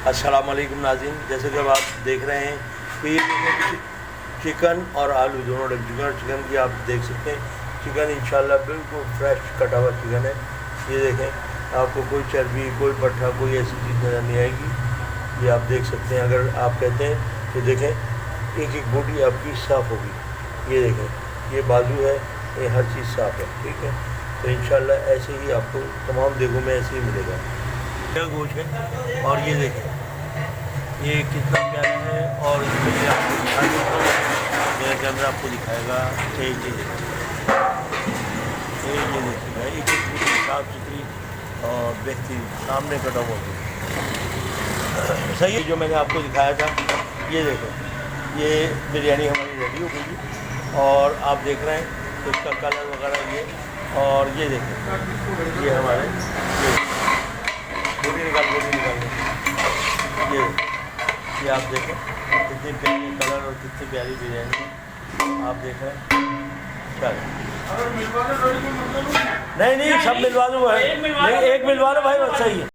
अस्सलाम वालेकुम नाज़रीन, जैसे कि अब आप देख रहे हैं कि ये चिकन और आलू दोनों चिकन और चिकन की आप देख सकते हैं। चिकन इंशाल्लाह बिल्कुल फ्रेश कटा हुआ चिकन है। ये देखें, आपको कोई चर्बी, कोई पट्ठा, कोई ऐसी चीज़ नज़र नहीं आएगी। ये आप देख सकते हैं। अगर आप कहते हैं तो देखें, एक एक बोटी आपकी साफ़ होगी। ये देखें, ये बाजू है, ये हर चीज़ साफ़ है। ठीक है, तो इंशाल्लाह ऐसे ही आपको तमाम देगों में ऐसे ही मिलेगा। गोश्त है और ये देखें, ये कितना प्यारा है। और इसमें मैं आपको दिखा देता हूँ, मेरा कैमरा आपको दिखाएगा। ये देखिएगा, एक एक साफ़ सुथरी और बेहतरीन सामने कटा हुआ सही है। जो मैंने आपको दिखाया था, ये देखो, ये बिरयानी हमारी रेडी हो गई है। और आप देख रहे हैं तो इसका कलर वगैरह ये, और ये देखें, ये हमारे बोटी निकाल ये आप देखें कितनी प्यारी कलर और कितनी प्यारी बिरयानी है। आप देख रहे हैं। चलो नहीं सब मिलवा दो भाई, एक मिलवा लो भाई, बस सही है।